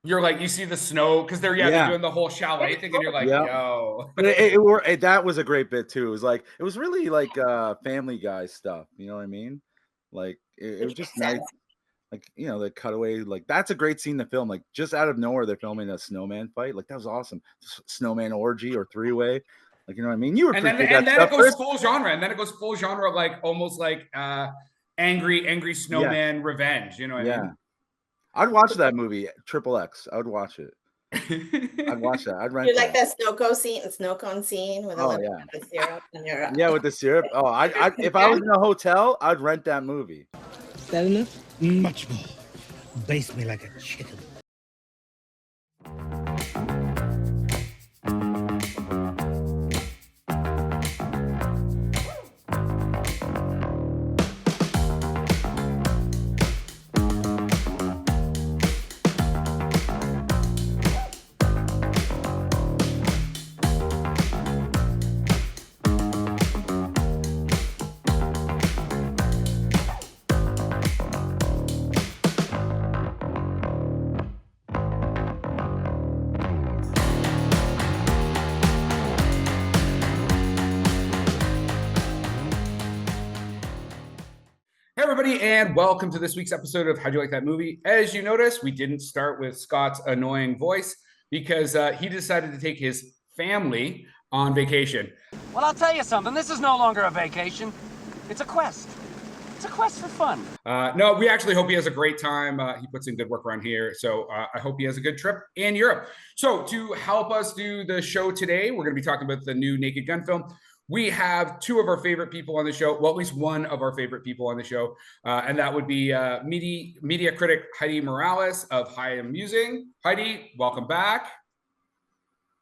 You're like, you see the snow because they're doing the whole chalet thing, and you're like, Yeah. yo. But that was a great bit too. It was really like Family Guy stuff. You know what I mean? Like it was Which just makes nice. sense. Like, the cutaway, like that's a great scene to film. Like just out of nowhere, they're filming a snowman fight. Like that was awesome. Snowman orgy or three-way. Like, you know what I mean? You And then appreciate and that then it stuff, goes Chris? full genre, and then it goes full genre, like almost like angry Yes. snowman revenge. You know what I Yeah. mean? I'd watch that movie, Triple X. I would watch it. I'd watch that. I'd rent You like that. that snow cone scene with a Oh little yeah. bit of syrup and your Yeah, with the syrup. Oh, I if I was in a hotel, I'd rent that movie. Is that enough? Much more. Baste me like a chicken. Hey, everybody, and welcome to this week's episode of How'd You Like That Movie? As you notice, we didn't start with Scott's annoying voice because he decided to take his family on vacation. Well, I'll tell you something. This is no longer a vacation. It's a quest. It's a quest for fun. No, we actually hope he has a great time. He puts in good work around here. So I hope he has a good trip in Europe. So to help us do the show today, we're going to be talking about the new Naked Gun film. We have two of our favorite people on the show, well, at least one of our favorite people on the show, and that would be media critic Heidy Morales of High and Musing. Heidy, welcome back.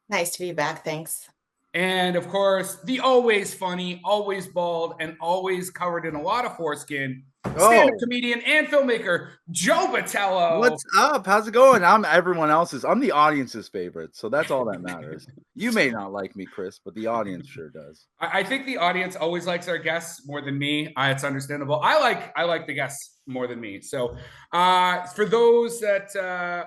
Nice to be back. Thanks. And of course, the always funny, always bald, and always covered in a lot of foreskin, stand-up comedian and filmmaker, Joe Botelho. What's up? How's it going? I'm the audience's favorite, so that's all that matters. You may not like me, Chris, but the audience sure does. I think the audience always likes our guests more than me. It's understandable. I like the guests more than me. So for those that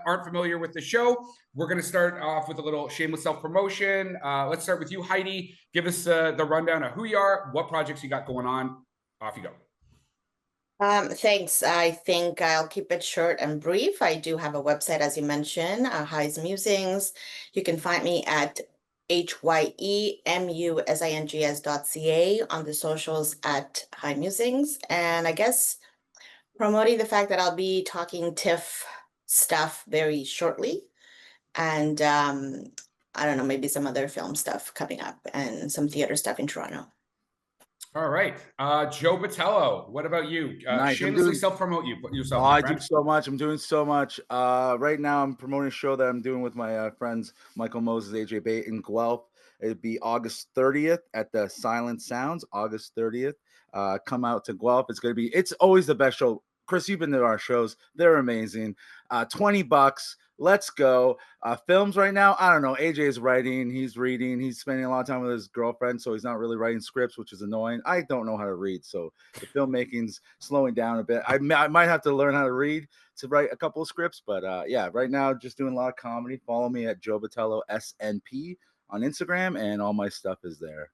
aren't familiar with the show, we're going to start off with a little shameless self-promotion. Let's start with you, Heidy. Give us the rundown of who you are, what projects you got going on. Off you go. Thanks. I think I'll keep it short and brief. I do have a website, as you mentioned, High's Musings. You can find me at HYEMUSINGS.ca, on the socials at High Musings. And I guess promoting the fact that I'll be talking TIFF stuff very shortly. And I don't know, maybe some other film stuff coming up and some theater stuff in Toronto. All right. Joe Botelho, what about you? Nice. Shamelessly self-promote yourself. I do so much. I'm doing so much. Right now, I'm promoting a show that I'm doing with my friends Michael Moses, AJ Bate in Guelph. It'd be August 30th at the Silent Sounds. August 30th. Come out to Guelph. It's always the best show. Chris, you've been to our shows. They're amazing. $20. Let's go. Films right now, I don't know. AJ's writing, he's reading, he's spending a lot of time with his girlfriend, so he's not really writing scripts, which is annoying. I don't know how to read, so the filmmaking's slowing down a bit. I might have to learn how to read to write a couple of scripts, but yeah, right now just doing a lot of comedy. Follow me at Joe Botelho SNP on Instagram, and all my stuff is there.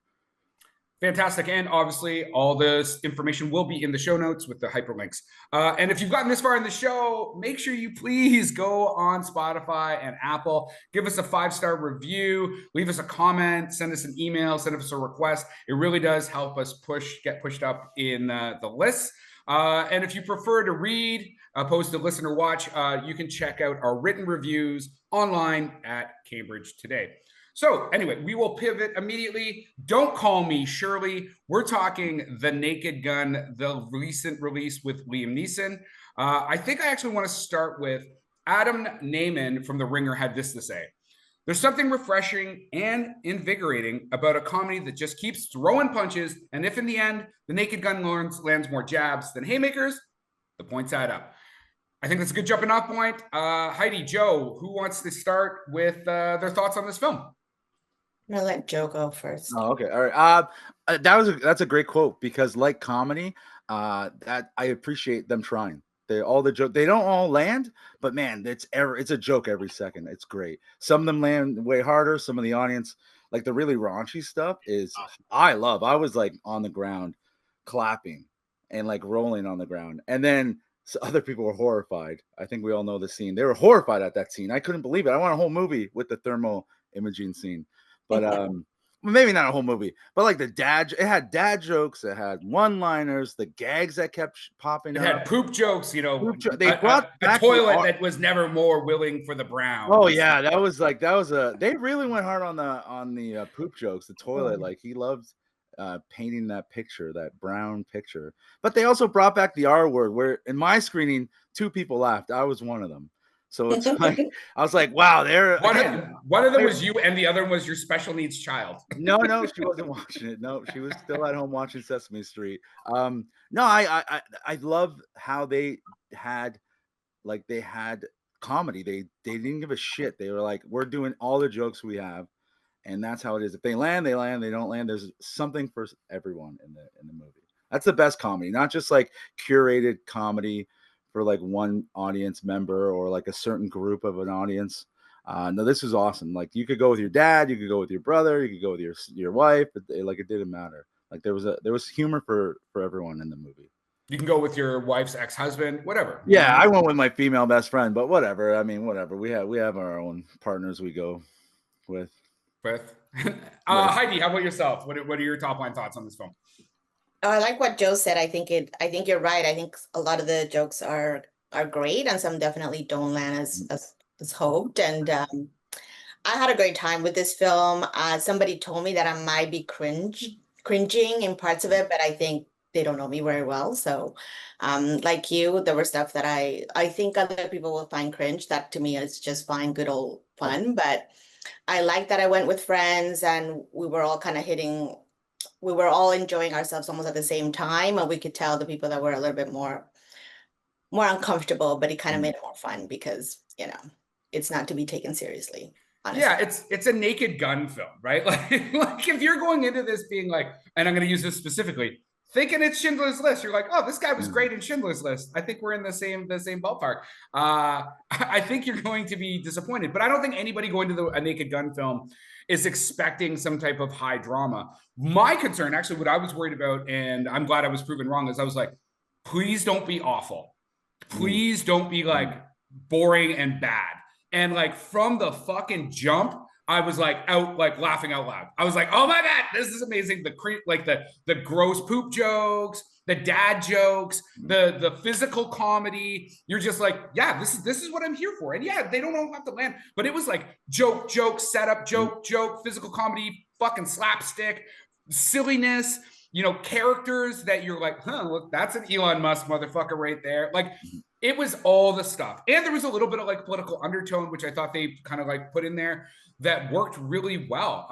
Fantastic. And obviously, all this information will be in the show notes with the hyperlinks. And if you've gotten this far in the show, make sure you please go on Spotify and Apple. Give us a 5-star review. Leave us a comment. Send us an email. Send us a request. It really does help us get pushed up in the list. And if you prefer to read opposed to listen or watch, you can check out our written reviews online at Cambridge Today. So anyway, we will pivot immediately. Don't call me Shirley. We're talking The Naked Gun, the recent release with Liam Neeson. I think I actually want to start with Adam Naiman from The Ringer had this to say. There's something refreshing and invigorating about a comedy that just keeps throwing punches, and if in the end, The Naked Gun lands more jabs than haymakers, the points add up. I think that's a good jumping off point. Heidy, Joe, who wants to start with their thoughts on this film? I'm gonna let Joe go first. Oh, okay. All right. That's a great quote, because like comedy, that I appreciate them trying. all the joke, they don't all land, but man, it's a joke every second. It's great. Some of them land way harder. Some of the audience, like the really raunchy stuff, I was like on the ground, clapping and like rolling on the ground, and then other people were horrified. I think we all know the scene. They were horrified at that scene. I couldn't believe it. I want a whole movie with the thermal imaging scene, but maybe not a whole movie, but like it had dad jokes, it had one-liners, the gags that kept popping It up. had poop jokes, they brought a back toilet that was never more willing for the brown. Oh yeah, they really went hard on the poop jokes. The toilet, like he loved painting that picture, that brown picture. But they also brought back the R word, where in my screening, 2 people laughed. I was one of them. So it's like I was like, wow, one of them was you, and the other one was your special needs child. No, she wasn't watching it. No, she was still at home watching Sesame Street. No, I love how they had comedy. They didn't give a shit. They were like, we're doing all the jokes we have, and that's how it is. If they land, they land. They don't land, there's something for everyone in the movie. That's the best comedy, not just like curated comedy for like one audience member or like a certain group of an audience. No, this was awesome. Like you could go with your dad, you could go with your brother, you could go with your wife, but it didn't matter. Like there was humor for everyone in the movie. You can go with your wife's ex-husband, whatever. Yeah, I went with my female best friend, but whatever. I mean, whatever. We have our own partners we go with. Heidi, how about yourself? What are your top line thoughts on this film? I like what Joe said. I think you're right. I think a lot of the jokes are great, and some definitely don't land as hoped. And I had a great time with this film. Somebody told me that I might be cringing in parts of it, but I think they don't know me very well. So like you, there were stuff that I think other people will find cringe. That to me is just fine, good old fun. But I like that I went with friends and we were all we were all enjoying ourselves almost at the same time. And we could tell the people that were a little bit more uncomfortable, but it kind of made it more fun because, it's not to be taken seriously. Honestly. Yeah, it's a Naked Gun film, right? Like if you're going into this being like, and I'm going to use this specifically, thinking it's Schindler's List, you're like, oh, this guy was great in Schindler's List. I think we're in the same ballpark. I think you're going to be disappointed, but I don't think anybody going to a Naked Gun film is expecting some type of high drama. My concern, actually, what I was worried about, and I'm glad I was proven wrong, is I was like, please don't be awful. Please don't be like boring and bad. And like from the fucking jump, I was like laughing out loud. I was like, oh my God, this is amazing. The gross poop jokes, the dad jokes, the physical comedy. You're just like, yeah, this is what I'm here for. And yeah, they don't all have to land, but it was like joke, setup, joke, physical comedy, fucking slapstick, silliness, characters that you're like, look, that's an Elon Musk motherfucker right there. Like, it was all the stuff. And there was a little bit of like political undertone, which I thought they kind of like put in there that worked really well.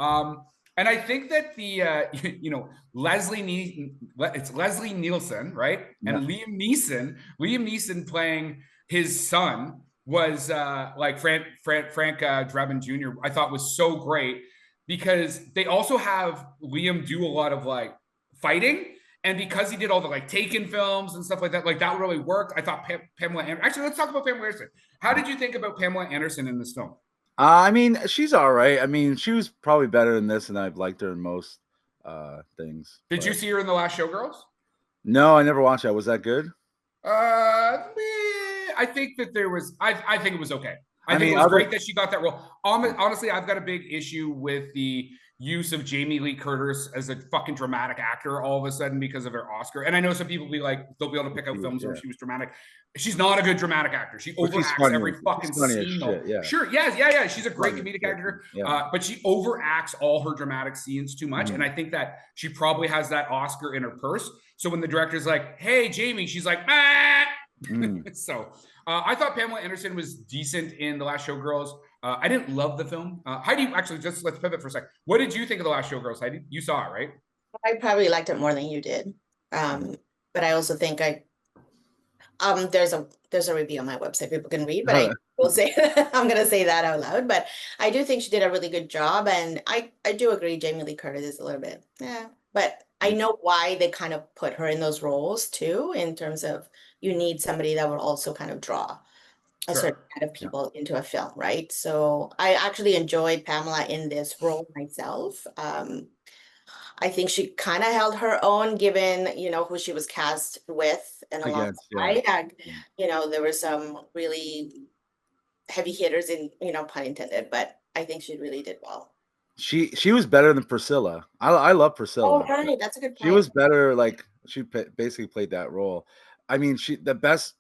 And I think that the, it's Leslie Nielsen, right? Yeah. And Liam Neeson playing his son was like Frank Drebin Jr. I thought was so great because they also have Liam do a lot of like fighting. And because he did all the like Taken films and stuff like that really worked. I thought Pamela Anderson. Actually, let's talk about Pamela Anderson. How did you think about Pamela Anderson in this film? I mean, she's all right. I mean, she was probably better in this, and I've liked her in most things. Did you see her in The Last Showgirls? No, I never watched that. Was that good? I think that there was. I think it was okay. I think it was great that she got that role. Honestly, I've got a big issue with the use of Jamie Lee Curtis as a fucking dramatic actor all of a sudden because of her Oscar. And I know some people they'll be able to pick out films where she was dramatic. She's not a good dramatic actor. She overacts every fucking scene. Sure, yeah. She's a great comedic actor, but she overacts all her dramatic scenes too much. And I think that she probably has that Oscar in her purse. So when the director's like, "Hey, Jamie," she's like, "Ah." So I thought Pamela Anderson was decent in The Last Showgirls. I didn't love the film. Heidi, actually, let's pivot for a sec. What did you think of The Last Showgirls, Heidi? You saw it, right? I probably liked it more than you did. But I also think there's a review on my website people can read, but I will say I'm gonna say that out loud. But I do think she did a really good job, and I do agree Jamie Lee Curtis is a little bit, but I know why they kind of put her in those roles too, in terms of you need somebody that will also kind of draw a Sure. certain kind of people into a film, right? So I actually enjoyed Pamela in this role myself. I think she kind of held her own given, you know, who she was cast with and Against, alongside. And, yeah. you know, there were some really heavy hitters in, you know, pun intended, but I think she really did well. She was better than Priscilla. I love Priscilla. Oh, right. That's a good She point. was better. Like she basically played that role. I mean, the best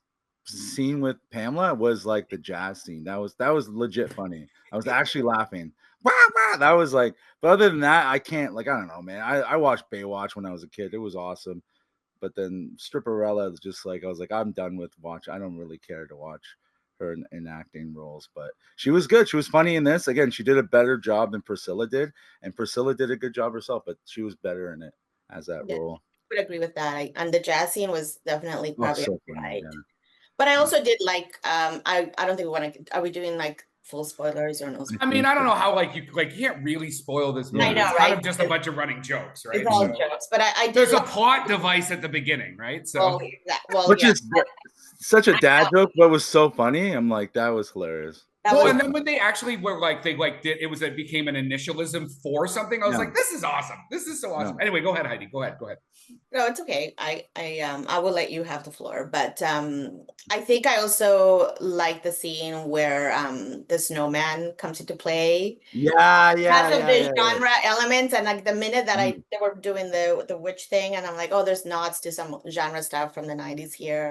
scene with Pamela was like the jazz scene. That was legit funny. I was actually laughing. Wah, wah. That was like. But other than that, I can't. Like I don't know, man. I watched Baywatch when I was a kid. It was awesome. But then Stripperella is just like I was like I'm done with watch. I don't really care to watch her in acting roles, but she was good. She was funny in this. Again, she did a better job than Priscilla did, and Priscilla did a good job herself, but she was better in it as that Yeah, role. I would agree with that. And the jazz scene was definitely Oh, probably so funny, right. yeah. But I also did like I don't think we want to. Are we doing like full spoilers or no? I mean, I don't know how you can't really spoil this movie. I know, It's kind right? of just a bunch of running jokes, right? It's all So jokes, but I did there's a like, plot device at the beginning, right? So well, well, Which yeah. is such a dad joke, but was so funny. I'm like, that was hilarious. That well, was, and then when they actually were like they like did it became an initialism for something. I was Yeah. like, this is awesome. This is so awesome. Yeah. Anyway, go ahead, Heidi. Go ahead. no, it's okay. I will let you have the floor, but I think I also like the scene where the snowman comes into play. Yeah, Because of the yeah. genre elements, and like the minute that Mm. they were doing the witch thing, and I'm like, oh, there's nods to some genre stuff from the 90s here,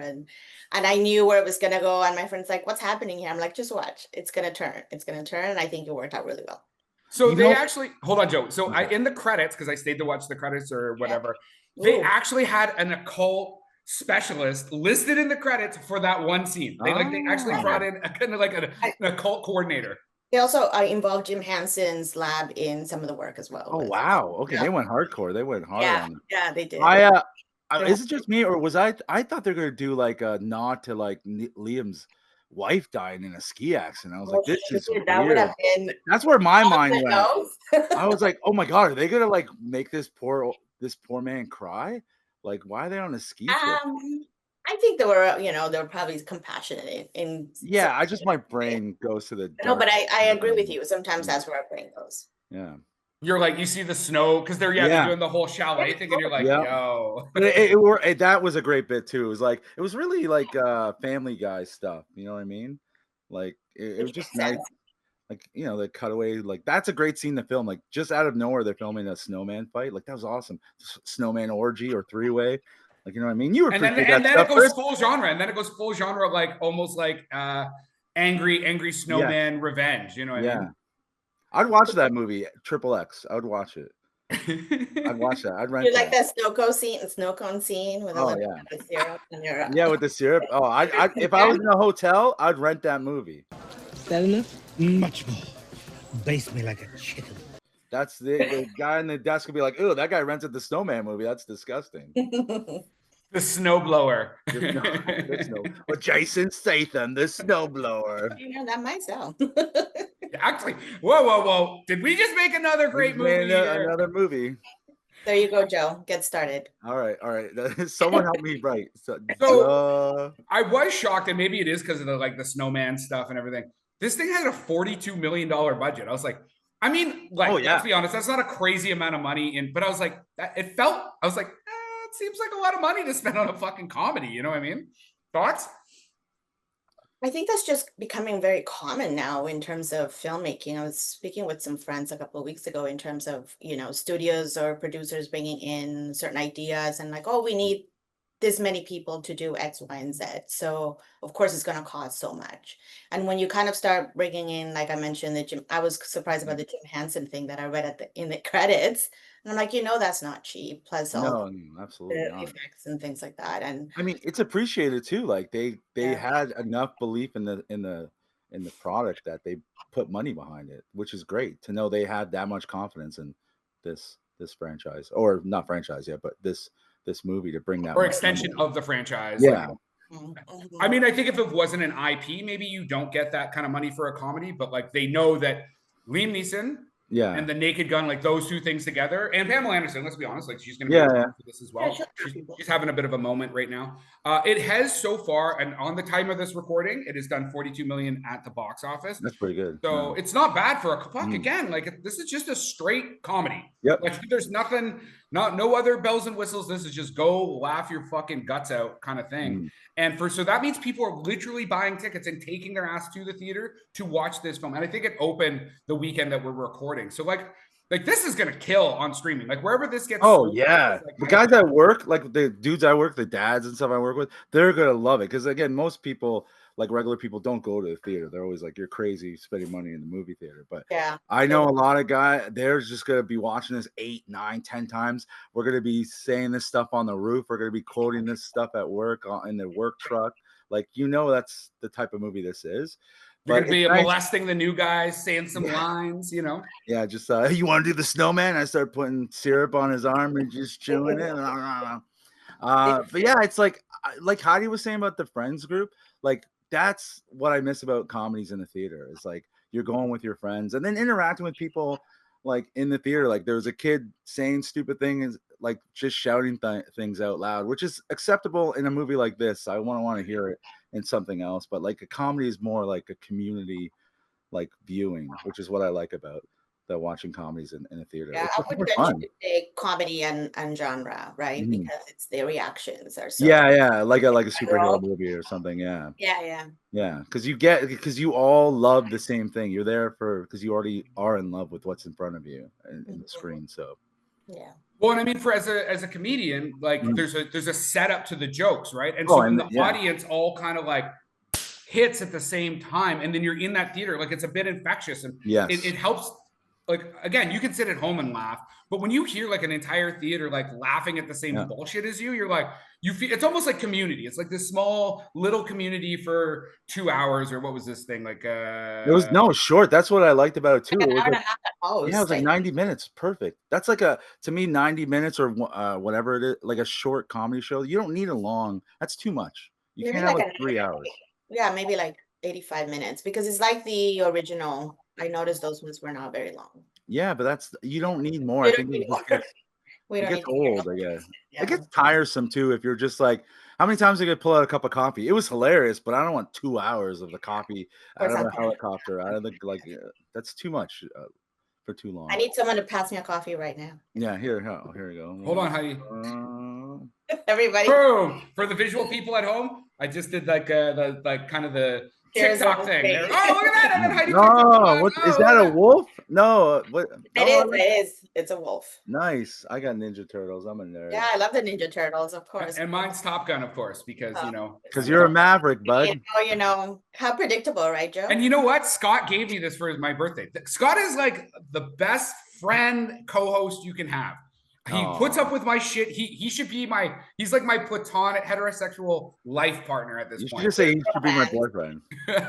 and I knew where it was gonna go, and my friend's like, what's happening here? I'm like, just watch, it's gonna turn, and I think it worked out really well. So You they know- actually hold on, Joe. So Okay. in the credits, because I stayed to watch the credits or whatever, they Ooh. actually had an occult specialist listed in the credits for that one scene. They actually Oh. brought in a kind of like an occult coordinator. They also involved Jim Henson's lab in some of the work as well. Oh with- wow. Okay, Yeah. they went hardcore. They went hard Yeah, on it. yeah, they did. Is it just me, or was I thought they were gonna do like a nod to like Liam's wife dying in a ski accident. I was like, this is That would weird. have been That's where my mind the went. nose. I was like, oh my god, are they gonna like make this poor man cry? Like, why are they on a ski trip? I think they were probably compassionate in Yeah, my brain goes to the no, but dark I agree with you. Sometimes that's where our brain goes. Yeah. You're like, you see the snow because they're doing the whole chalet thing, and you're like, Yeah. yo. But that was a great bit too. It was really like Family Guy stuff. You know what I mean? Like it was just nice. Like, the cutaway, like that's a great scene to film. Like just out of nowhere, they're filming a snowman fight. Like that was awesome. Snowman orgy or three-way. Like, you know what I mean? You appreciate that and then stuff, it goes Chris? full genre, like almost like angry snowman revenge. You know what I mean? I'd watch that movie, Triple X. I would watch it. I'd watch that. I'd rent You like that snow cone scene with a little bit of syrup in your yeah, with the syrup. Oh, I if I was in a hotel, I'd rent that movie. Is that enough? Much more. Baste me like a chicken. That's the guy in the desk would be like, "Oh, that guy rented the Snowman movie. That's disgusting." The snowblower. Or Jason Statham, the snowblower. That might sound. Actually, whoa. Did we just make another great movie? Another movie. There you go, Joe. Get started. All right. Someone help me write. So I was shocked, and maybe it is because of the snowman stuff and everything. This thing had a $42 million budget. I was like, let's be honest, that's not a crazy amount of money but I was like, it seems like a lot of money to spend on a fucking comedy. You know what I mean? Thoughts? I think that's just becoming very common now in terms of filmmaking. I was speaking with some friends a couple of weeks ago in terms of, studios or producers bringing in certain ideas and like, oh, we need this many people to do X, Y, and Z. So of course it's going to cost so much. And when you kind of start bringing in, like I mentioned, I was surprised about the Jim Henson thing that I read in the credits. And I'm like, that's not cheap. Plus all absolutely the not. effects and things like that. And I mean, it's appreciated too. Like they had enough belief in the product that they put money behind it, which is great to know they had that much confidence in this franchise, or not franchise yet, but this movie to bring that or extension of the franchise. Yeah. I mean, I think if it wasn't an IP, maybe you don't get that kind of money for a comedy, but they know that Liam Neeson Yeah. and the Naked Gun, like those two things together. And Pamela Anderson, let's be honest, like she's going to be around for this as well. She's having a bit of a moment right now. It has so far, and on the time of this recording, it has done 42 million at the box office. That's pretty good. So it's not bad for a fuck. Again, like this is just a straight comedy. Yep. Like there's nothing, no other bells and whistles. This is just go laugh your fucking guts out kind of thing. And so that means people are literally buying tickets and taking their ass to the theater to watch this film. And I think it opened the weekend that we're recording. So like this is gonna kill on streaming. Like wherever this gets. Oh yeah, the guys at work, like the dudes I work, the dads and stuff I work with, they're gonna love it because again, most people, like regular people, don't go to the theater. They're always like, "You're crazy spending money in the movie theater." But I know a lot of guys. They're just gonna be watching this 8, 9, 10 times. We're gonna be saying this stuff on the roof. We're gonna be quoting this stuff at work in the work truck. Like that's the type of movie this is. You're going to be molesting the new guys, saying some lines, you know? Yeah, just, you want to do the snowman? I start putting syrup on his arm and just chewing it. But yeah, it's like Heidi was saying about the Friends group. Like, that's what I miss about comedies in the theater. It's like you're going with your friends and then interacting with people like in the theater. Like there was a kid saying stupid things, like just shouting things out loud, which is acceptable in a movie like this. I want to hear it in something else, but like a comedy is more like a community like viewing, which is what I like about watching comedies in a theater. Yeah, I would venture to say comedy and genre, right? Because it's their reactions are so like a superhero movie or something. Yeah, because you all love the same thing. You're there because you already are in love with what's in front of you in the screen. So well, and I mean, for as a comedian, like there's a setup to the jokes, right? And so when the audience all kind of like hits at the same time, and then you're in that theater, like it's a bit infectious, and it helps. Like again, you can sit at home and laugh, but when you hear like an entire theater like laughing at the same bullshit as you're like, you feel it's almost like Community. It's like this small little community for 2 hours, or what was this thing like? It was short. That's what I liked about it too. Like it was like, it was like 90 minutes. Perfect. That's like to me 90 minutes or whatever it is, like a short comedy show. You don't need a long. That's too much. You can't have like 3 hours. Yeah, maybe like 85 minutes because it's like the original. I noticed those ones were not very long. Yeah, but you don't need more. I think it gets old, I guess. It gets tiresome too if you're just like, how many times are you gonna pull out a cup of coffee? It was hilarious, but I don't want 2 hours of the coffee out of the helicopter, out of the that's too much for too long. I need someone to pass me a coffee right now. Yeah, here we go. Hold on, Heidi. Everybody. Boom! For the visual people at home, I just did like the TikTok thing. Oh, look at that! And then Heidi is that a wolf? No, what? It is. It's a wolf. Nice. I got Ninja Turtles. I'm a nerd. Yeah, I love the Ninja Turtles, of course. And mine's Top Gun, of course, because because you're a maverick, bud. You know how predictable, right, Joe? And you know what? Scott gave me this for my birthday. Scott is like the best friend co-host you can have. He puts up with my shit. He should be he's like my platonic heterosexual life partner at this point. You should just say he should be my boyfriend.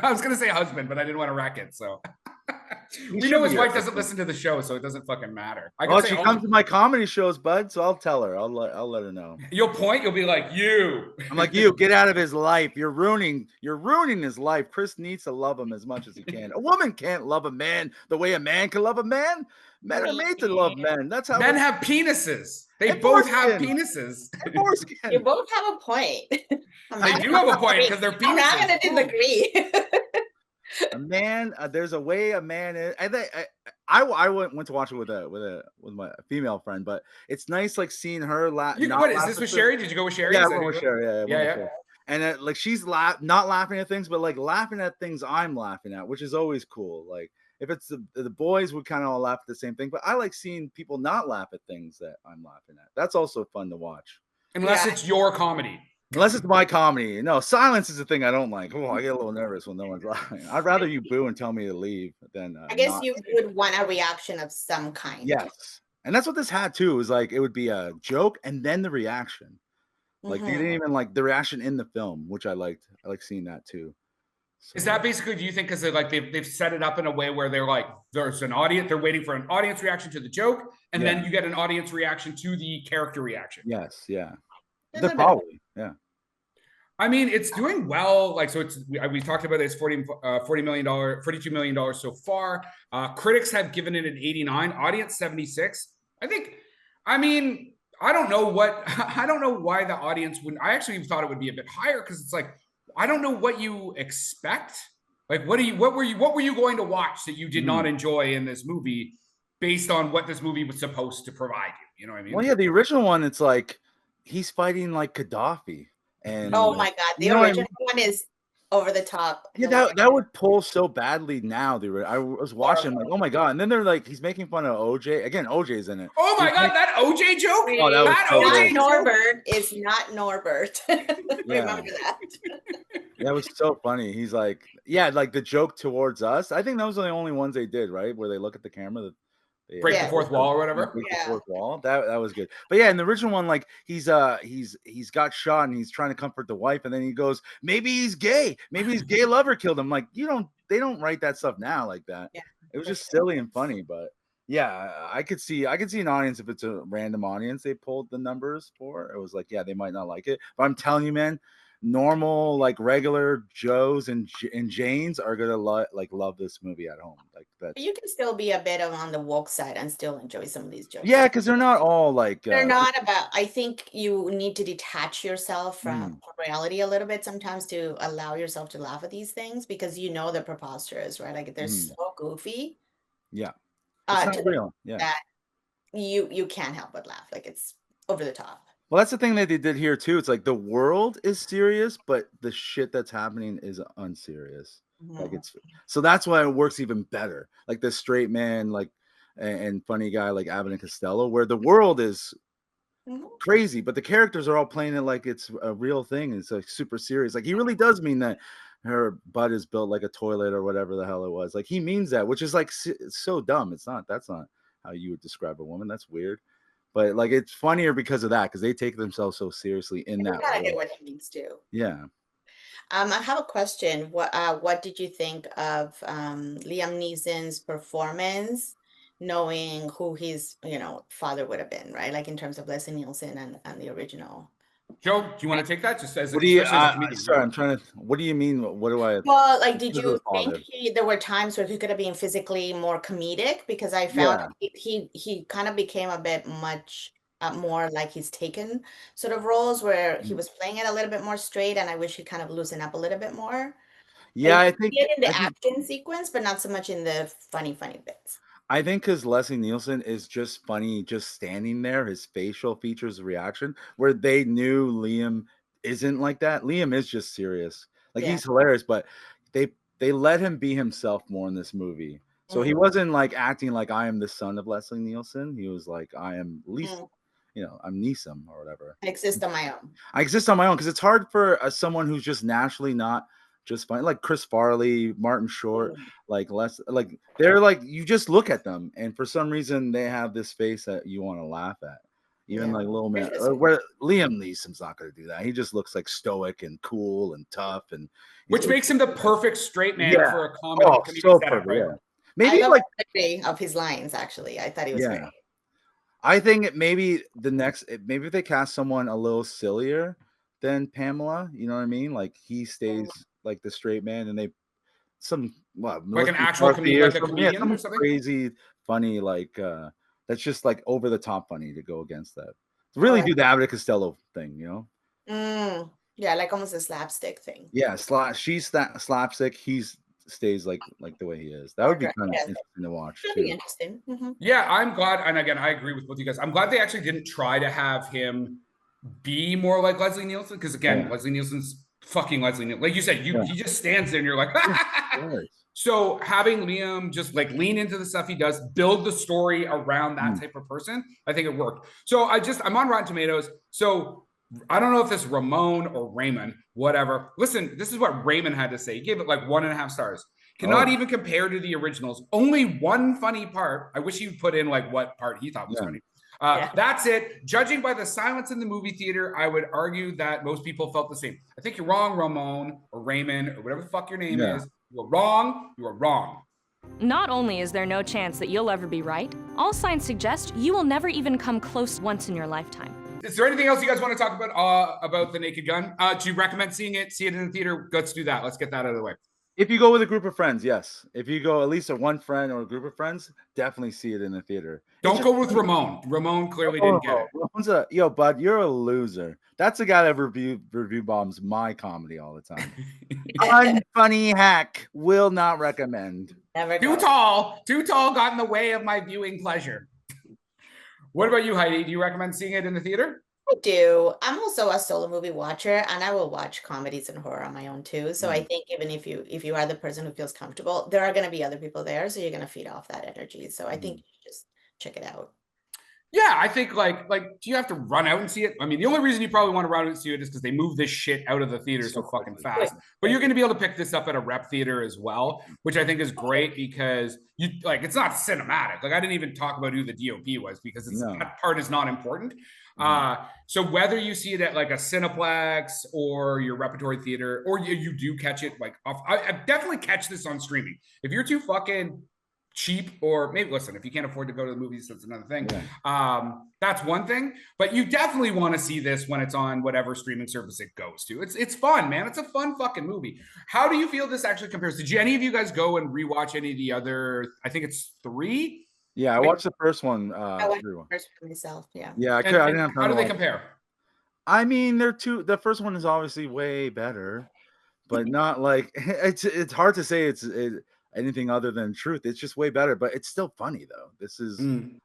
I was gonna say husband, but I didn't want to wreck it. So we know his wife doesn't listen to the show, so it doesn't fucking matter. She comes to my comedy shows, bud. So I'll tell her. I'll let her know. You'll point. You'll be like, I'm like, get out of his life. You're ruining his life. Chris needs to love him as much as he can. A woman can't love a man the way a man can love a man. Men are made to love men. That's how men have penises. They both have penises. You both have a point. I do have a point because they're penises. I'm not gonna disagree. A man, there's a way a man is. I went to watch it with my female friend, but it's nice like seeing her laugh. What is this with Sherry? Did you go with Sherry? Yeah, I went with Sherry. Yeah. And like she's not laughing at things, but like laughing at things I'm laughing at, which is always cool. Like if it's the boys would kind of all laugh at the same thing, but I like seeing people not laugh at things that I'm laughing at. That's also fun to watch. Unless it's your comedy. Unless it's my comedy. No, silence is the thing I don't like. Oh, I get a little nervous when no one's laughing. I'd rather you boo and tell me to leave than I guess you would want a reaction of some kind. Yes. And that's what this had too. It was like it would be a joke and then the reaction. Like they didn't even like the reaction in the film, which I liked. I like seeing that too. So, is that basically, do you think, because they've set it up in a way where they're like, there's an audience, they're waiting for an audience reaction to the joke, and then you get an audience reaction to the character reaction? Yes, yeah. They're probably, yeah. I mean, it's doing well. Like, so we talked about it. It's $42 million so far. Critics have given it an 89, audience 76. I mean, I don't know why the audience wouldn't. I actually thought it would be a bit higher because it's like, I don't know what you expect. Like, what were you going to watch that you did not enjoy in this movie based on what this movie was supposed to provide you? You know what I mean? Well, yeah, the original one, it's like he's fighting like Gaddafi. And Oh my God, the original one is over the top. Yeah, that would pull so badly now. I was watching like, oh my God. And then they're like, he's making fun of OJ. Again, OJ's in it. Oh my God, that OJ joke? Oh, that was not Norbert is not Norbert. Remember that. That was so funny. He's like, yeah, like the joke towards us. I think those are the only ones they did, right? Where they look at the camera. Break the fourth wall or whatever. Break the fourth wall. That was good. But yeah, in the original one, like he's got shot and he's trying to comfort the wife, and then he goes, maybe he's gay. Maybe his gay lover killed him. Like, they don't write that stuff now like that. Yeah, it was just silly and funny. But yeah, I could see an audience if it's a random audience they pulled the numbers for. It was like, yeah, they might not like it. But I'm telling you, man, normal, like regular Joes and Janes are gonna love this movie at home. Like that. You can still be a bit on the woke side and still enjoy some of these jokes. Yeah, because they're not all like they're not about. I think you need to detach yourself from reality a little bit sometimes to allow yourself to laugh at these things because they're preposterous, right? Like they're so goofy. Yeah, it's not real. Yeah, that you can't help but laugh. Like it's over the top. Well, that's the thing that they did here too. It's like the world is serious, but the shit that's happening is unserious. Like so that's why it works even better. Like the straight man, like and funny guy like Abbott and Costello, where the world is crazy, but the characters are all playing it like it's a real thing. It's like super serious. Like he really does mean that her butt is built like a toilet or whatever the hell it was. Like he means that, which is like so dumb. That's not how you would describe a woman. That's weird. But like it's funnier because of that, because they take themselves so seriously in that. I get what he means too. Yeah. I have a question. What did you think of Liam Neeson's performance, knowing who his father would have been, right? Like in terms of Leslie Nielsen and the original. Joe, do you want to take that? Just as what do you? Sorry, I'm trying to. What do you mean? What do I? Well, like, did you think there were times where he could have been physically more comedic? Because I felt he kind of became a bit much more like his Taken sort of roles, where he was playing it a little bit more straight, and I wish he kind of loosened up a little bit more. Yeah, like, I think in the action sequence, but not so much in the funny bits. I think because Leslie Nielsen is just funny, just standing there, his facial features, reaction, where they knew Liam isn't like that. Liam is just serious. Like he's hilarious, but they let him be himself more in this movie. So he wasn't like acting like I am the son of Leslie Nielsen. He was like, I am Lisa, I'm Neeson or whatever. I exist on my own. I exist on my own because it's hard for someone who's just naturally not just funny, like Chris Farley, Martin Short, like they're like, you just look at them and for some reason they have this face that you want to laugh at. Even like little man, where Liam Neeson's not going to do that. He just looks like stoic and cool and tough, and which makes him the perfect straight man for a comedy. So perfect, right? Maybe I love like of his lines. Actually, I thought he was great. I think maybe maybe if they cast someone a little sillier than Pamela, you know what I mean? Like he stays like the straight man, and they like an actual comedian, like a comedian or something crazy funny, like that's just like over the top funny to go against that. Really do the Abbott Costello thing, Yeah, like almost a slapstick thing. Yeah, she's that slapstick. He's stays like the way he is. That would be kind of interesting to watch. That'd be interesting. Yeah, I'm glad, and again, I agree with both you guys. I'm glad they actually didn't try to have him be more like Leslie Nielsen, because again, Leslie Nielsen's fucking Leslie Nielsen. Like you said, he just stands there and you're like, so having Liam just like lean into the stuff he does, build the story around that type of person, I think it worked. So I'm on Rotten Tomatoes. So I don't know if it's Ramon or Raymond, whatever. Listen, this is what Raymond had to say. He gave it like 1.5 stars. Cannot even compare to the originals. Only one funny part. I wish he would put in like what part he thought was funny. That's it. Judging by the silence in the movie theater, I would argue that most people felt the same. I think you're wrong, Ramon or Raymond or whatever the fuck your name is. You are wrong. You are wrong. Not only is there no chance that you'll ever be right, all signs suggest you will never even come close once in your lifetime. Is there anything else you guys want to talk about the Naked Gun? Do you recommend seeing it? See it in the theater? Let's do that. Let's get that out of the way. If you go with a group of friends, yes. If you go at least a one friend or a group of friends, definitely see it in the theater. Don't go with Ramon. Ramon clearly didn't get it. Ramon's bud, you're a loser. That's the guy that review bombs my comedy all the time. Unfunny hack. Will not recommend. Never Too go. tall got in the way of my viewing pleasure. What about you, Heidi? Do you recommend seeing it in the theater? I do. I'm also a solo movie watcher, and I will watch comedies and horror on my own too. So I think even if you are the person who feels comfortable, there are going to be other people there, so you're going to feed off that energy. So I think you should just check it out. Yeah, I think like do you have to run out and see it? I mean, the only reason you probably want to run out and see it is because they move this shit out of the theater so fucking fast. But you're going to be able to pick this up at a rep theater as well, which I think is great because you like it's not cinematic. Like I didn't even talk about who the DOP was because that part is not important. So whether you see it at like a Cineplex or your repertory theater, or you do catch it like off, I definitely catch this on streaming. If you're too fucking cheap, or maybe listen, if you can't afford to go to the movies, that's another thing. That's one thing, but you definitely want to see this when it's on whatever streaming service it goes to. It's fun, man. It's a fun fucking movie. How do you feel this actually compares? Did any of you guys go and rewatch any of the other? I think it's 3. Yeah, I watched the first one. I watched the first one myself. Yeah. Yeah, I didn't have time. How do they compare? I mean, the first one is obviously way better, but not like it's hard to say it's anything other than truth. It's just way better, but it's still funny though. This is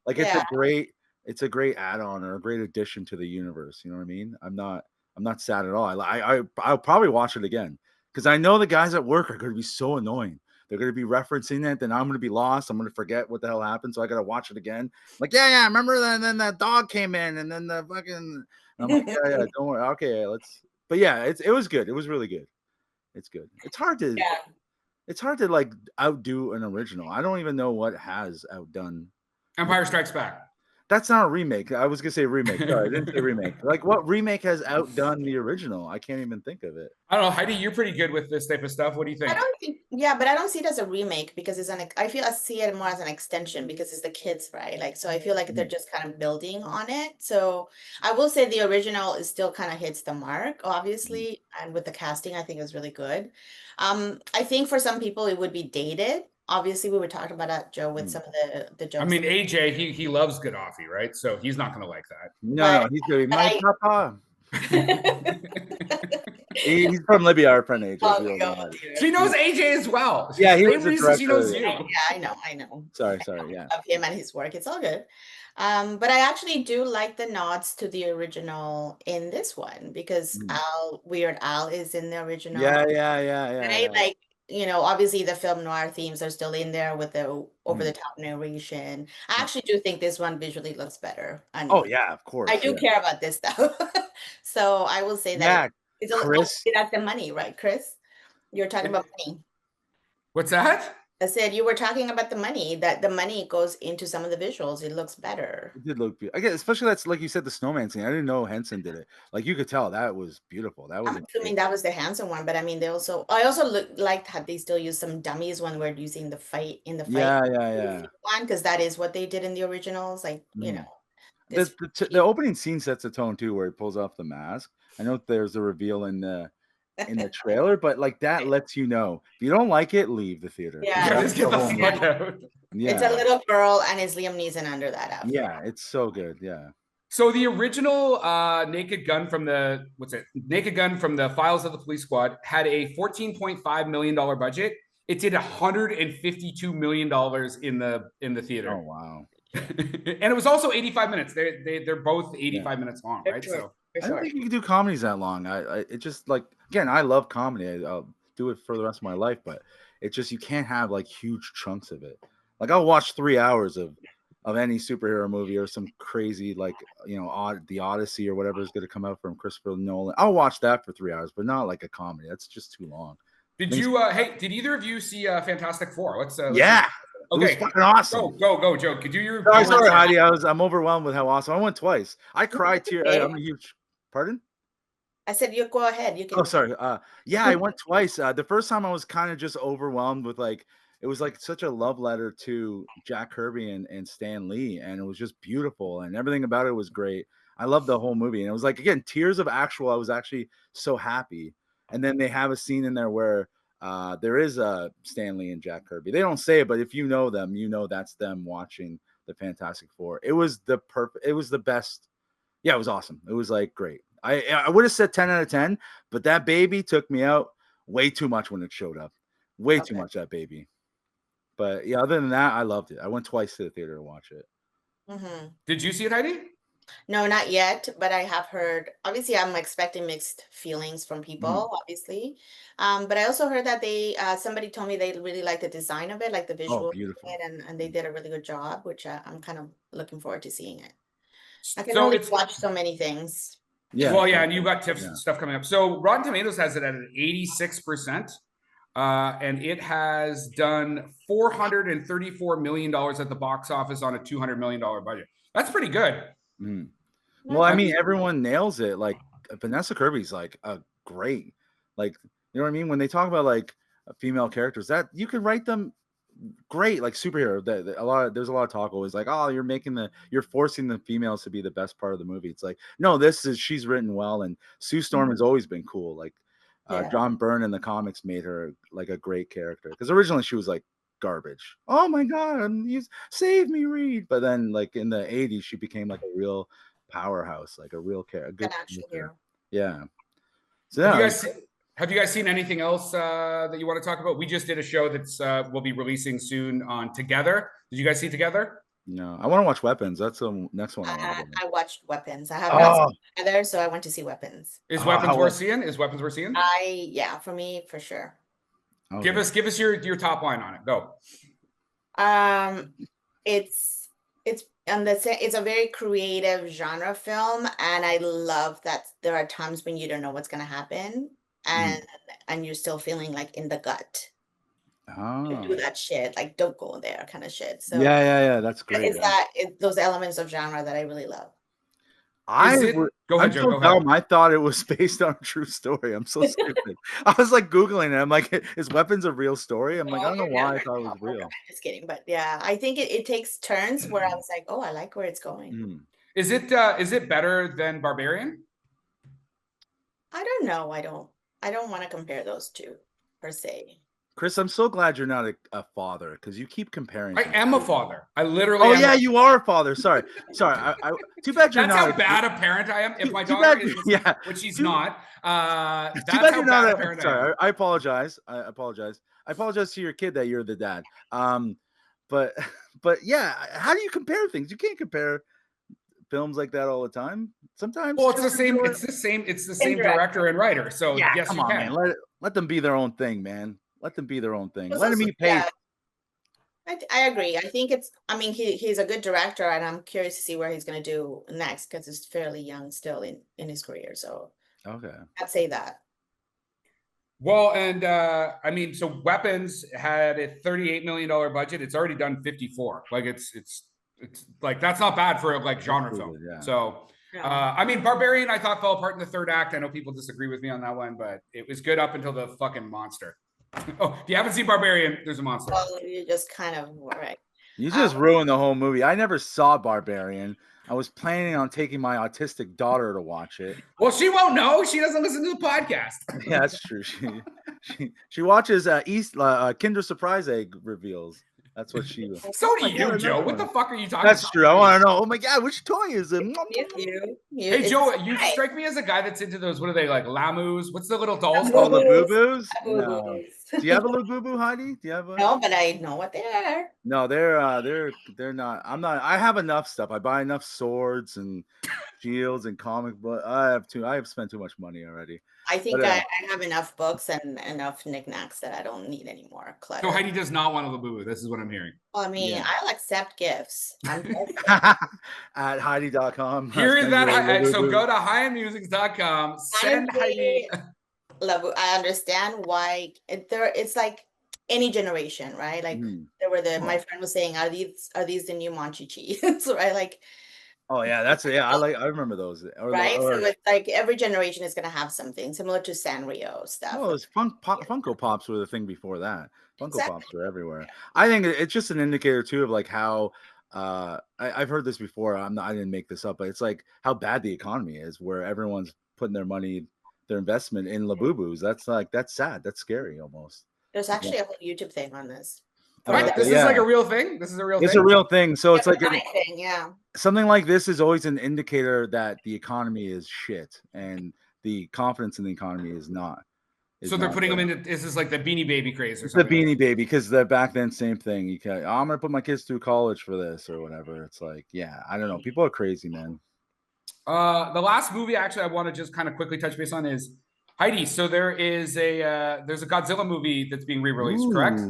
like it's a great add-on or a great addition to the universe. You know what I mean? I'm not sad at all. I'll probably watch it again because I know the guys at work are going to be so annoying. They're going to be referencing it, then I'm going to be lost. I'm going to forget what the hell happened, so I got to watch it again. Like, yeah, remember that? And then that dog came in, and then the fucking. I'm like, yeah, don't worry. Okay, let's. But yeah, it was good. It was really good. It's good. It's hard to like outdo an original. I don't even know what has outdone Empire Strikes Back. That's not a remake. I was gonna say remake. Sorry, I didn't say remake. Like what remake has outdone the original? I can't even think of it. I don't know, Heidi. You're pretty good with this type of stuff. What do you think? But I don't see it as a remake because I see it more as an extension because it's the kids, right? Like, so I feel like they're just kind of building on it. So I will say the original is still kind of hits the mark, obviously, and with the casting, I think is really good. I think for some people it would be dated. Obviously, we were talking about that, Joe, with some of the jokes. I mean, AJ, he loves Gaddafi, right? So he's not going to like that. No, he's going to be my papa. He's from Libya, our friend AJ. Oh, she knows AJ as well. Yeah, he was the director. She knows you. Yeah, I know. Sorry, yeah. Of him and his work, it's all good. But I actually do like the nods to the original in this one because Weird Al is in the original. Yeah. Right? Like, obviously the film noir themes are still in there with the over-the-top narration. I actually do think this one visually looks better. And oh yeah, of course. I do care about this stuff. So I will say that it's Chris. That's the money, right, Chris? You're talking about money. What's that? I said you were talking about the money, that the money goes into some of the visuals. It looks better. It did look beautiful. Especially that's like you said, the snowman scene. I didn't know Henson did it. Like you could tell that was beautiful. That was. I'm assuming that was the Hanson one, but I mean, I also liked how they still use some dummies when we're using the fight. Yeah. One because that is what they did in the originals. Like the opening scene sets a tone too, where he pulls off the mask. I know there's a reveal in the trailer, but like that lets you know if you don't like it, leave the theater. Yeah, just get the fuck out. Yeah. It's a little girl and it's Liam Neeson under that outfit. Yeah, it's so good. Yeah. So the original Naked Gun from the Files of the Police Squad had a $14.5 million budget. It did $152 million in the theater. Oh wow. And it was also 85 minutes. They're both 85 minutes long, right? So I don't think you can do comedies that long. It just like again, I love comedy. I'll do it for the rest of my life, but it's just you can't have like huge chunks of it. Like I'll watch 3 hours of any superhero movie or some crazy like the Odyssey or whatever is going to come out from Christopher Nolan. I'll watch that for 3 hours, but not like a comedy. That's just too long. Did either of you see Fantastic Four? Let's yeah. Okay, it was fucking awesome. Go, Joe. Could you your? Sorry, Heidi. I'm overwhelmed with how awesome. I went twice. I cried tears. I'm a huge. Pardon? I said you go ahead. You can. Oh, sorry. Yeah, I went twice. The first time I was kind of just overwhelmed with like it was like such a love letter to Jack Kirby and Stan Lee, and it was just beautiful, and everything about it was great. I love the whole movie, and it was like again tears of actual. I was actually so happy, and then they have a scene in there where there is a Stanley and Jack Kirby. They don't say it, but if you know them, you know that's them watching the Fantastic Four. It was the It was the best. Yeah, it was awesome. It was like great. I would have said 10 out of 10, but that baby took me out way too much when it showed up. Way too much, that baby. But yeah, other than that, I loved it. I went twice to the theater to watch it. Did you see it, Heidi? No, not yet, but I have heard, obviously I'm expecting mixed feelings from people, obviously. But I also heard that they somebody told me they really like the design of it, like the visual beautiful. and they did a really good job, which I'm kind of looking forward to seeing it. I can So only it's watch so many things. Yeah. Well, yeah, and you got Tiff's stuff coming up. So Rotten Tomatoes has it at an 86%. And it has done $434 million at the box office on a $200 million budget. That's pretty good. Well, I mean, everyone nails it. Like Vanessa Kirby's like a great, like, you know what I mean? When they talk about like female characters, that you can write them great, like superhero. There's a lot of talk always like, oh, you're forcing the females to be the best part of the movie. It's like, no, she's written well, and Sue Storm has always been cool. Like John Byrne in the comics made her like a great character because originally she was like garbage. Oh my god, save me, Reed. But then like in the 80s, she became like a real powerhouse, like a real good character. Yeah. So have you guys seen anything else that you want to talk about? We just did a show that's will be releasing soon on Together. Did you guys see Together? No, I want to watch Weapons. That's the next one. I watched Weapons. I have not seen Together, so I went to see Weapons. Is Weapons worth seeing? Yeah, for me, for sure. Okay. Give us your top line on it. Go. It's it's a very creative genre film, and I love that there are times when you don't know what's going to happen, and you're still feeling like in the gut. Do that shit, like don't go there kind of shit. So yeah, that's great. It's those elements of genre that I really love. Go ahead, Joe. I thought it was based on a true story. I'm so stupid. I was like Googling it. I'm like, is Weapons a real story? I'm like, I don't know why I thought it was real. I'm just kidding. But yeah, I think it takes turns where I was like, oh, I like where it's going. Is it better than Barbarian? I don't know. I don't want to compare those two per se. Chris, I'm so glad you're not a father because you keep comparing. I am a father. I literally. Oh yeah, you are a father. Sorry. I too bad you're not. not. That's how bad a parent I am. If my daughter is, which she's not. That's too bad how you're bad not. A parent sorry, I am. I apologize. I apologize to your kid that you're the dad. But yeah, how do you compare things? You can't compare films like that all the time. Sometimes. Well, it's the same. It's the same director and writer. So yeah, yes, come you on, can. man. Let them be their own thing, man. Let them be their own thing. Let them eat pace. I agree. I think he's a good director, and I'm curious to see where he's going to do next because he's fairly young still in his career. So okay, I'd say that. Well, and so Weapons had a $38 million budget. It's already done 54. Like it's like that's not bad for like genre film. Yeah. So Barbarian I thought fell apart in the third act. I know people disagree with me on that one, but it was good up until the fucking monster. Oh, if you haven't seen Barbarian, there's a monster. Well, you just kind of right. You just ruined the whole movie. I never saw Barbarian. I was planning on taking my autistic daughter to watch it. Well, she won't know. She doesn't listen to the podcast. Yeah, that's true. She watches Kinder Surprise Egg reveals. That's what she was. So do you, Joe. What the fuck are you talking about? That's true. I want to know. Oh my god, which toy is it? Hey, Joe, you strike me as a guy that's into those. What are they like? Lamus? What's the little dolls called? The Boo Boos? No. Do you have a little Boo Boo, Heidi? Do you have a? No, but I know what they are. No, they're not. I'm not. I have enough stuff. I buy enough swords and shields and comic books. I have spent too much money already. I think I have enough books and enough knickknacks that I don't need any more clutter. So Heidi does not want a Labubu. This is what I'm hearing. Well, I mean, I'll accept gifts. At Heidi.com. Hear that? So go to highmusics.com. Send Heidi. I understand why it's like any generation, right? Like my friend was saying, are these the new Monchichis, right? Like. Oh yeah, I remember those. Right, so it's like every generation is gonna have something similar to Sanrio stuff. Oh, it's Funko Pops were the thing before that. Funko Pops were everywhere. I think it's just an indicator too of like how I've heard this before. I didn't make this up, but it's like how bad the economy is, where everyone's putting their money, their investment in Labubus. That's sad. That's scary almost. There's actually a whole YouTube thing on this. What? This is like a real thing? This is a real thing? It's a real thing. So it's like thing, yeah. Something like this is always an indicator that the economy is shit and the confidence in the economy is not. So they're putting them into, is this like the Beanie Baby craze or It's something? the Beanie Baby, because back then, same thing. I'm gonna put my kids through college for this or whatever. It's like, yeah, I don't know. People are crazy, man. The last movie actually I want to just kind of quickly touch base on is Heidy. So there's a Godzilla movie that's being re-released, correct?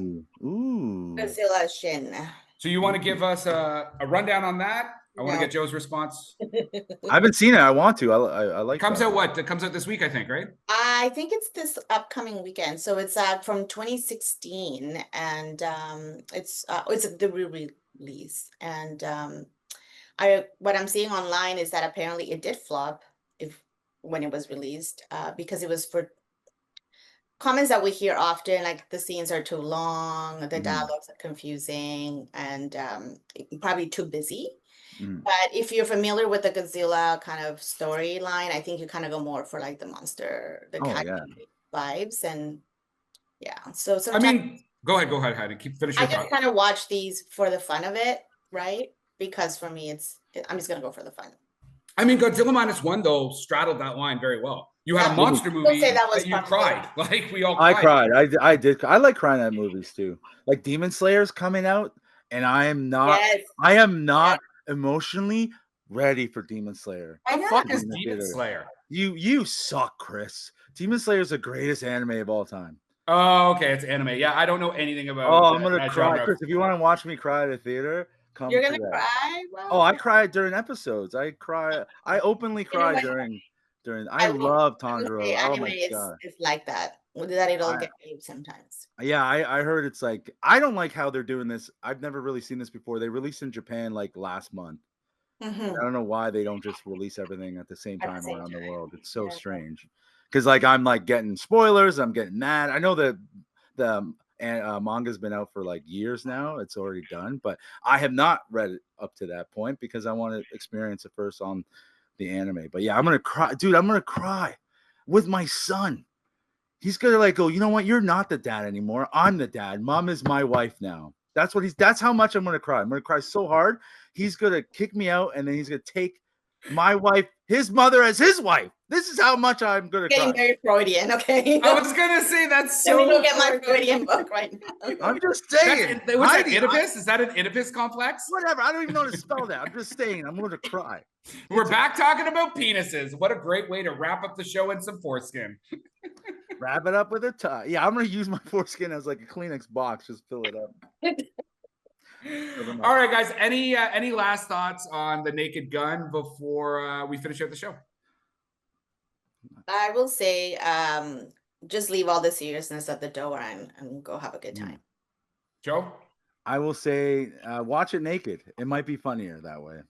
Ooh. Godzilla Shin. So you want to give us a rundown on that? I want to get Joe's response. I haven't seen it. I want to. I like. Comes out what? It comes out this week, I think, right? I think it's this upcoming weekend. So it's from 2016, and it's the re-release. And what I'm seeing online is that apparently it did flop when it was released, because it was for comments that we hear often, like the scenes are too long, the dialogues are confusing, and probably too busy. But if you're familiar with the Godzilla kind of storyline, I think you kind of go more for like the monster, the vibes, and So I mean, go ahead, Heidi. Finish your I just kind of watch these for the fun of it, right? Because for me, I'm just gonna go for the fun. I mean, Godzilla -1 though straddled that line very well. You had a monster movie that you cried, like we all. I cried. I did. I like crying at movies too. Like Demon Slayer's coming out, and I am not. Yes. I am not emotionally ready for Demon Slayer. What the fuck is Demon Slayer? You suck, Chris. Demon Slayer is the greatest anime of all time. Oh, okay, it's anime. Yeah, I don't know anything about. Oh, I'm gonna cry, Chris. If you want to watch me cry at a theater, come. You're gonna cry? Well, oh, I cried during episodes. I cry. I openly cry during. I love Tanjiro. Oh my god, it's like that. That it'll get you sometimes. Yeah, I heard it's like, I don't like how they're doing this. I've never really seen this before. They released in Japan like last month. I don't know why they don't just release everything at the same time around the world. It's so strange. Because like I'm like getting spoilers. I'm getting mad. I know that the manga's been out for like years now. It's already done, but I have not read it up to that point because I want to experience it first on the anime. But yeah, I'm gonna cry, dude. I'm gonna cry with my son. He's gonna like go, you know what? You're not the dad anymore. I'm the dad. Mom is my wife now. That's how much I'm gonna cry. I'm gonna cry so hard. He's gonna kick me out, and then he's gonna take my wife, his mother, as his wife. This is how much I'm gonna cry. Getting very Freudian, okay? I was gonna say that's so. Let me go get my Freudian book right now. I'm just saying. What's that, Oedipus? Is that an Oedipus complex? Whatever. I don't even know how to spell that. I'm just saying. I'm gonna cry. We're back talking about penises. What a great way to wrap up the show in some foreskin. Wrap it up with a tie. Yeah, I'm gonna use my foreskin as like a Kleenex box. Just fill it up. All right, guys. Any last thoughts on the Naked Gun before we finish out the show? I will say, just leave all the seriousness at the door and go have a good time. Joe? I will say, watch it naked. It might be funnier that way.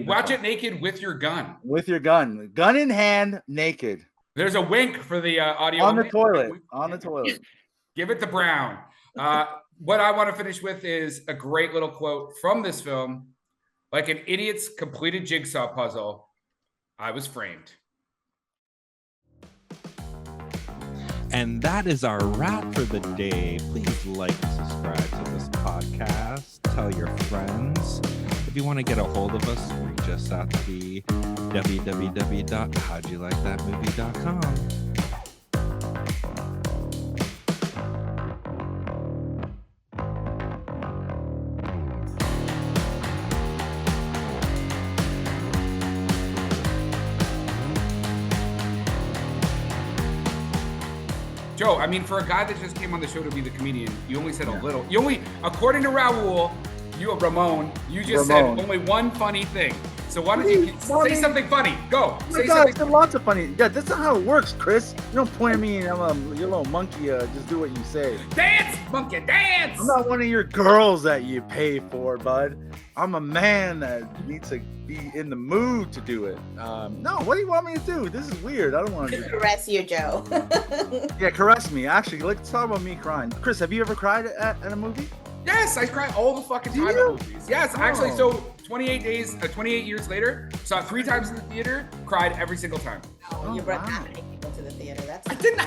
Watch it naked with your gun. With your gun. Gun in hand, naked. There's a wink for the audio. On the toilet. On the toilet. Give it to Brown. What I want to finish with is a great little quote from this film. Like an idiot's completed jigsaw puzzle, I was framed. And that is our wrap for the day. Please like and subscribe to this podcast. Tell your friends. If you want to get a hold of us, reach us at the www.howdyoulikethatmovie.com. Joe, I mean, for a guy that just came on the show to be the comedian, you only said a little. You only, according to Ramon, you just said only one funny thing. So why don't you say something funny? Go. Say something. Lots of funny. Yeah, that's not how it works, Chris. You don't point at me and I'm a little monkey. Just do what you say. Dance, monkey, dance. I'm not one of your girls that you pay for, bud. I'm a man that needs to be in the mood to do it. No, what do you want me to do? This is weird. I don't want to do caress you, Joe. Yeah, caress me. Actually, let's talk about me crying. Chris, have you ever cried at a movie? Yes, I cry all the fucking time at movies. Yes, actually, so 28 years later, saw it 3 times in the theater, cried every single time. Oh, you brought that many people to the theater. That's I didn't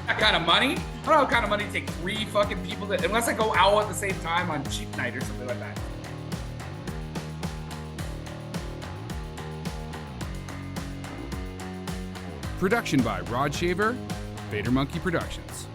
that kind of money. I don't know what kind of money to take 3 fucking people to, unless I go out at the same time on cheap night or something like that. Production by Rod Shaver, Vader Monkey Productions.